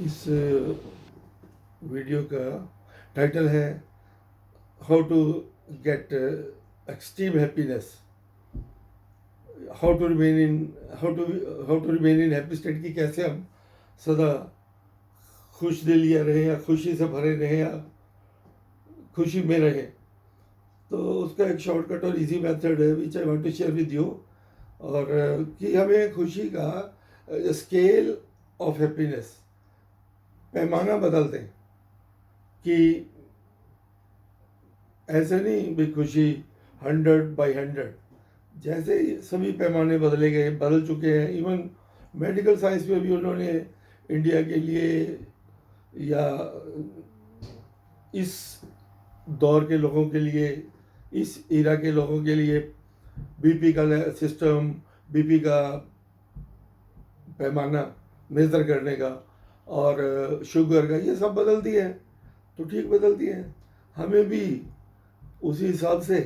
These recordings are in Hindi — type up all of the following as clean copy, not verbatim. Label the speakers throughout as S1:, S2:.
S1: इस वीडियो का टाइटल है how to get extreme happiness, how to remain in happy state, की कैसे हम सदा खुश दिल या रहे या खुशी से भरे रहे या खुशी में रहे। तो उसका एक शॉर्टकट और इजी मेथड है which I want to share with you. और कि हमें खुशी का स्केल ऑफ हैप्पीनेस, पैमाना बदल दें। कि ऐसे नहीं भी खुशी 100/100, जैसे सभी पैमाने बदल चुके हैं। इवन मेडिकल साइंस में भी उन्होंने इंडिया के लिए या इस दौर के लोगों के लिए, इस इरा के लोगों के लिए बीपी का सिस्टम, बीपी का पैमाना मेज़र करने का और शुगर का, ये सब बदल दिए हैं। तो ठीक बदल दिए हैं। हमें भी उसी हिसाब से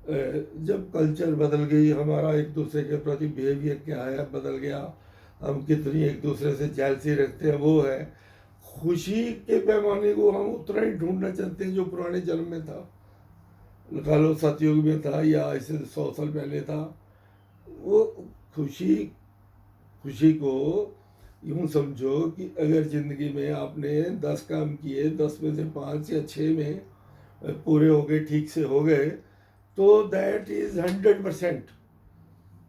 S1: जब कल्चर बदल गई, हमारा एक दूसरे के प्रति बिहेवियर क्या है बदल गया, हम कितनी एक दूसरे से जेलसी रखते हैं, वो है खुशी के पैमाने को हम उतना ही ढूंढना चाहते हैं जो पुराने जन्म में था, लगा लो सतयुग में था या इससे 100 साल पहले था। वो खुशी खुशी को यूँ समझो कि अगर ज़िंदगी में आपने 10 काम किए, 10 में से 5 या 6 में पूरे हो गए, ठीक से हो गए, तो दैट इज़ 100%।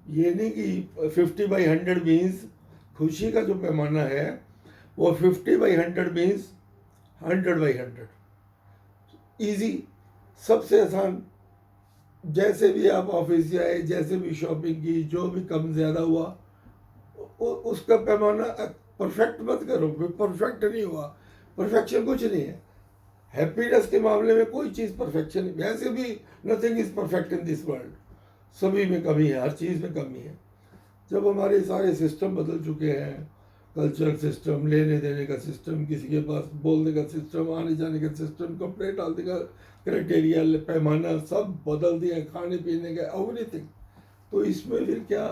S1: ये नहीं कि 50/100 मीन्स खुशी का जो पैमाना है वो 50/100 मीन्स 100/100। ईजी, सबसे आसान। जैसे भी आप ऑफिस जाए, जैसे भी शॉपिंग की, जो भी कम ज़्यादा हुआ उसका पैमाना परफेक्ट मत करो। परफेक्ट नहीं हुआ, परफेक्शन कुछ नहीं है। हैप्पीनेस के मामले में कोई चीज़ परफेक्शन, वैसे भी nothing is perfect in this world. सभी में कमी है, हर चीज़ में कमी है। जब हमारे सारे सिस्टम बदल चुके हैं, कल्चरल सिस्टम, लेने देने का सिस्टम, किसी के पास बोलने का सिस्टम, आने जाने का सिस्टम, कपड़े डालने का क्राइटेरिया, पैमाना सब बदल दिया, खाने पीने का एवरीथिंग। तो इसमें फिर क्या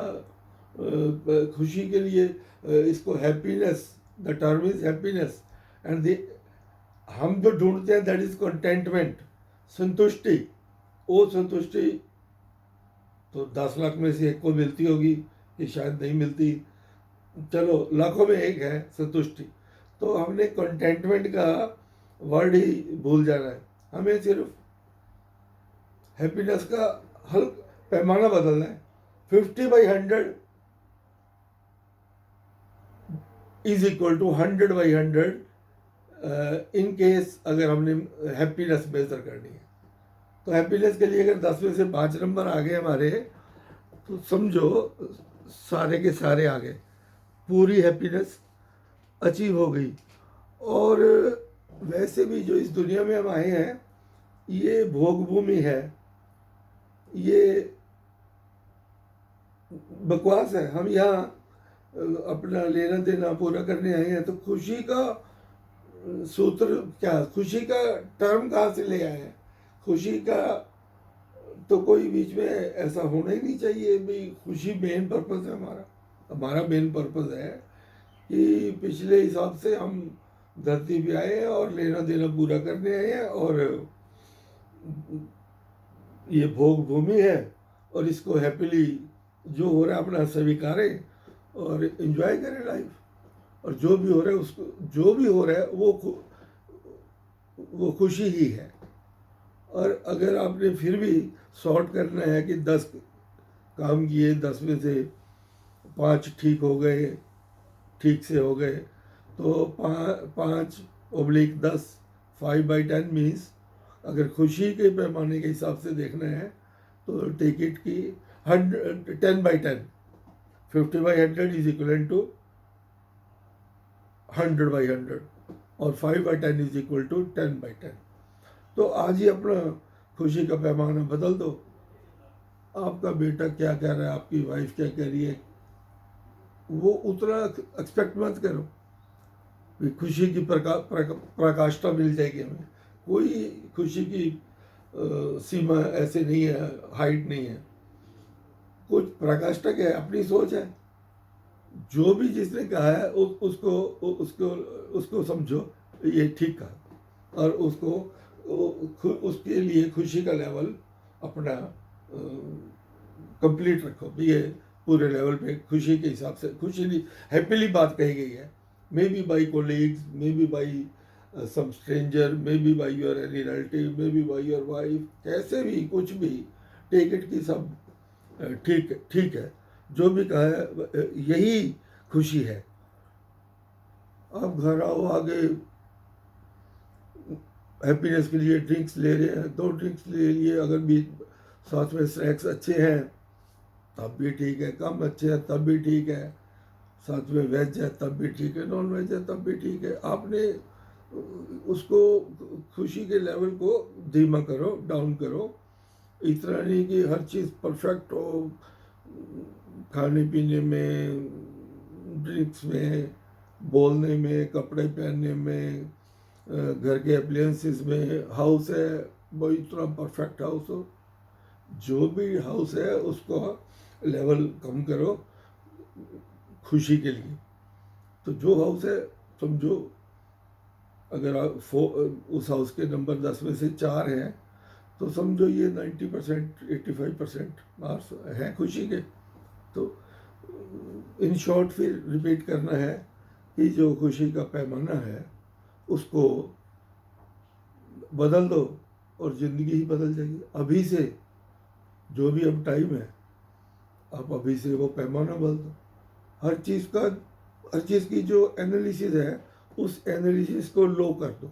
S1: खुशी के लिए इसको happiness, the term is happiness and the हम जो ढूंढते हैं दैट इज कंटेंटमेंट, संतुष्टि। वो संतुष्टि तो 10 लाख में से एक को मिलती होगी कि शायद नहीं मिलती, चलो लाखों में एक है संतुष्टि। तो हमने कंटेंटमेंट का वर्ड ही भूल जाना है। हमें सिर्फ हैप्पीनेस का हल पैमाना बदलना है। 50/100 is equal to 100/100 in case अगर हमने हैप्पीनेस मेजर करनी है। तो हैप्पीनेस के लिए अगर 10 में से 5 नंबर आ गए हमारे, तो समझो सारे के सारे आ गए, पूरी हैप्पीनेस अचीव हो गई। और वैसे भी जो इस दुनिया में हम आए हैं ये भोग भूमि है, ये बकवास है। हम यहाँ अपना लेना देना पूरा करने आए हैं। तो खुशी का सूत्र क्या, खुशी का टर्म कहाँ से ले आए हैं? खुशी का तो कोई बीच में ऐसा होना ही नहीं चाहिए भाई। खुशी मेन पर्पज़ है हमारा। हमारा मेन पर्पज़ है कि पिछले हिसाब से हम धरती पे आए हैं और लेना देना पूरा करने आए हैं, और ये भोग भूमि है और इसको हैप्पीली जो हो रहा है अपना स्वीकारें और एंजॉय करें लाइफ। और जो भी हो रहा है उसको, जो भी हो रहा है वो खुशी ही है। और अगर आपने फिर भी सॉर्ट करना है कि 10 काम किए, 10 में से 5 ठीक हो गए, ठीक से हो गए, तो 5/10, 5/10 मीन्स अगर खुशी के पैमाने के हिसाब से देखना है तो टेक इट की 10/10, 50/100 इज इक्वल टू 100/100 और 5/10 इज इक्वल टू 10/10। तो आज ही अपना खुशी का पैमाना बदल दो। आपका बेटा क्या कह रहा है, आपकी वाइफ क्या कह रही है, वो उतना एक्सपेक्ट मत करो कि खुशी की प्रकाष्ठा मिल जाएगी हमें। कोई खुशी की सीमा ऐसे नहीं है, हाइट नहीं है। कुछ प्रकाष्ठा क्या है, अपनी सोच है। जो भी जिसने कहा है उसको उसको उसको समझो ये ठीक कहा, और उसको उसके लिए खुशी का लेवल अपना कंप्लीट रखो भी, ये पूरे लेवल पे खुशी के हिसाब से, खुशी नहीं, हैप्पीली बात कही गई है, maybe by colleagues, maybe by some stranger, maybe by your any relative, maybe by your wife, कैसे भी कुछ भी टेक इट की सब ठीक ठीक है, जो भी कहा है यही खुशी है। आप घर आओ, आगे हैप्पीनेस के लिए ड्रिंक्स ले रहे हैं, 2 ड्रिंक्स ले लिए, अगर भी साथ में स्नैक्स अच्छे हैं तब भी ठीक है, कम अच्छे हैं तब भी ठीक है, साथ में वेज है तब भी ठीक है, नॉन वेज है तब भी ठीक है। आपने उसको खुशी के लेवल को धीमा करो, डाउन करो। इतना नहीं कि हर चीज़ परफेक्ट हो, खाने पीने में, ड्रिंक्स में, बोलने में, कपड़े पहनने में, घर के अप्लायंसेस में, हाउस है वो इतना परफेक्ट हाउस हो, जो भी हाउस है उसको लेवल कम करो खुशी के लिए। तो जो हाउस है समझो, अगर आप उस हाउस के नंबर 10 में से 4 हैं तो समझो ये 90%, 85% मार्क्स हैं खुशी के। तो इन शॉर्ट फिर रिपीट करना है कि जो खुशी का पैमाना है उसको बदल दो और ज़िंदगी ही बदल जाएगी। अभी से जो भी अब टाइम है, आप अभी से वो पैमाना बदल दो। हर चीज़ की जो एनालिसिस है उस एनालिसिस को लो कर दो।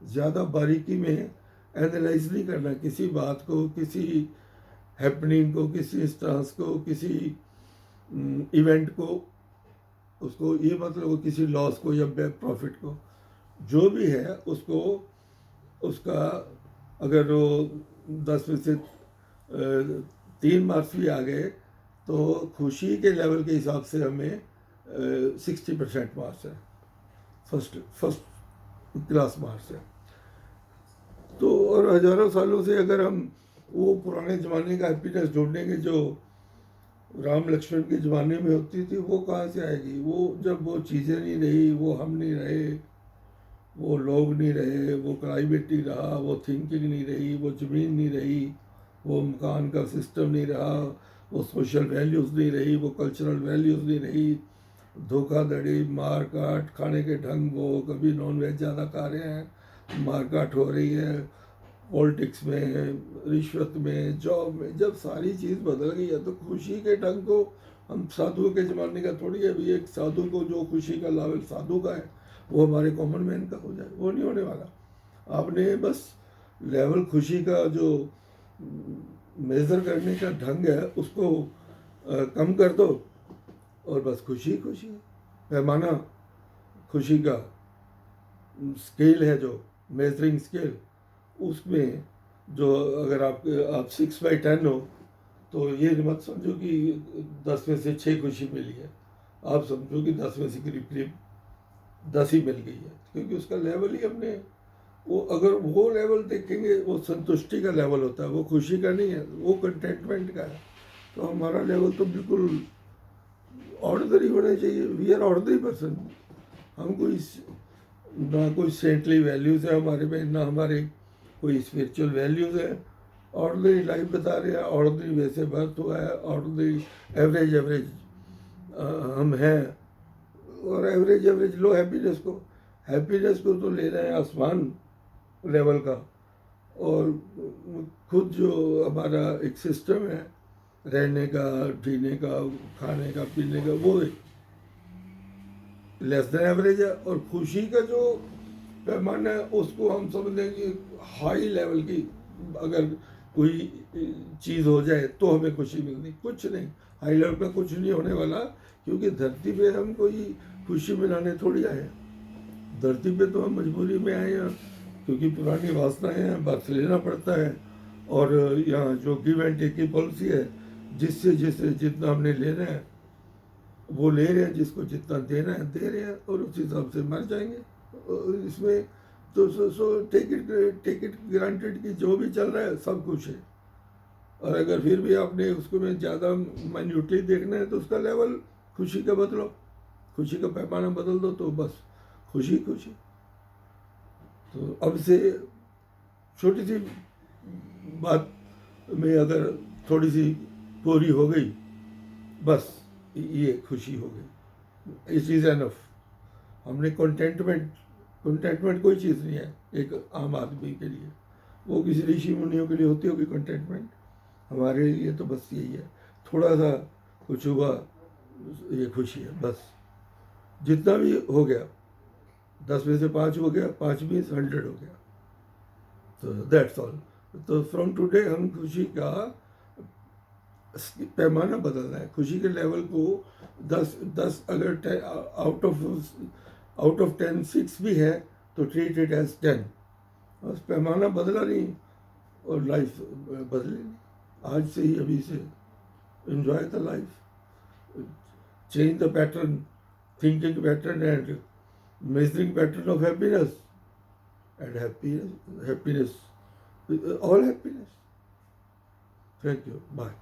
S1: ज़्यादा बारीकी में एनालाइज नहीं करना किसी बात को, किसी हैपनिंग को, किसी इंस्टांस को, किसी इवेंट को, उसको ये मतलब किसी लॉस को या प्रॉफिट को, जो भी है उसको, उसका अगर वो 10 में से 3 मार्क्स भी आ गए तो खुशी के लेवल के हिसाब से हमें 60% मार्क्स है, फर्स्ट क्लास मार्क्स है। तो और हजारों सालों से अगर हम वो पुराने ज़माने का हैप्पीनेस ढूंढेंगे जो राम लक्ष्मण के ज़माने में होती थी, वो कहाँ से आएगी? वो जब वो चीज़ें नहीं रही, वो हम नहीं रहे, वो लोग नहीं रहे, वो क्लाइमेट नहीं रहा, वो थिंकिंग नहीं रही, वो ज़मीन नहीं रही, वो मकान का सिस्टम नहीं रहा, वो सोशल वैल्यूज़ नहीं रही, वो कल्चरल वैल्यूज़ नहीं रही, धोखाधड़ी, मार काट, खाने के ढंग, वो कभी नॉन वेज ज़्यादा खा रहे हैं, मार काट हो रही है, पॉलिटिक्स में, रिश्वत में, जॉब में, जब सारी चीज़ बदल गई है तो खुशी के ढंग को हम साधुओं के ज़माने का थोड़ी है। अभी एक साधु को जो खुशी का लेवल साधु का है वो हमारे कॉमन मैन का हो जाए, वो नहीं होने वाला। आपने बस लेवल खुशी का जो मेज़र करने का ढंग है उसको कम कर दो और बस खुशी खुशी। पैमाना खुशी का स्केल है जो मेजरिंग स्केल, उसमें जो अगर आप 6/10 हो तो ये मत समझो कि 10 में से 6 खुशी मिली है, आप समझो कि 10 में से करीब करीब 10 ही मिल गई है, क्योंकि उसका लेवल ही हमने वो, अगर वो लेवल देखेंगे वो संतुष्टि का लेवल होता है, वो खुशी का नहीं है, वो कंटेंटमेंट का है। तो हमारा लेवल तो बिल्कुल ऑर्डिनरी होना चाहिए। वी आर ऑर्डिनरी पर्सन, हम कोई ना कोई सेंटली वैल्यूज़ है हमारे में, ना हमारे कोई स्पिरिचुअल वैल्यूज़ है। ऑर्डिनरी लाइफ बता रहे हैं, ऑर्डिनरी वैसे बर्थ हुआ है, ऑर्डिनरी एवरेज हम हैं, और एवरेज लो हैप्पीनेस को तो ले रहे हैं आसमान लेवल का। और खुद जो हमारा एक सिस्टम है रहने का, पीने का, खाने का, पीने का, वो लेस देन एवरेज है। और खुशी का जो पैमाना है उसको हम समझ लेंगे हाई लेवल की। अगर कोई चीज़ हो जाए तो हमें खुशी मिलती, कुछ नहीं, हाई लेवल का कुछ नहीं होने वाला, क्योंकि धरती पे हम कोई खुशी मिलाने थोड़ी आए हैं। धरती पे तो हम मजबूरी में आए हैं, क्योंकि पुरानी वासनाएं हैं, बर्थ लेना पड़ता है। और यहाँ जो गिव एंड टेक की पॉलिसी है, जिससे जितना हमने लेना है वो ले रहे हैं, जिसको जितना देना है दे रहे हैं, और उस हिसाब से मर जाएंगे। और इसमें तो सो टेक इट ग्रांटेड कि जो भी चल रहा है सब कुछ है। और अगर फिर भी आपने उसको में ज़्यादा माइन्यूटली देखना है तो उसका लेवल खुशी का बदलो। खुशी का पैमाना बदल दो तो बस खुशी खुशी। तो अब से छोटी सी बात में अगर थोड़ी सी पूरी हो गई, बस ये खुशी हो गई। It is enough. हमने कंटेंटमेंट कोई चीज़ नहीं है एक आम आदमी के लिए। वो किसी ऋषि मुनियों के लिए होती होगी कंटेंटमेंट, हमारे लिए तो बस यही है, थोड़ा सा कुछ हुआ ये खुशी है बस। जितना भी हो गया, 10 में से 5 हो गया, 5 में 100 हो गया, तो दैट्स ऑल। तो फ्रॉम टुडे हम खुशी का पैमाना बदलना है। खुशी के लेवल को 10 अगर आउट ऑफ 10 6 भी है तो ट्रीट इट एज 10। बस पैमाना बदला नहीं और लाइफ बदले नहीं। आज से ही, अभी से enjoy the life, change the pattern, thinking pattern and measuring pattern of happiness, and happiness all happiness. Thank you, bye.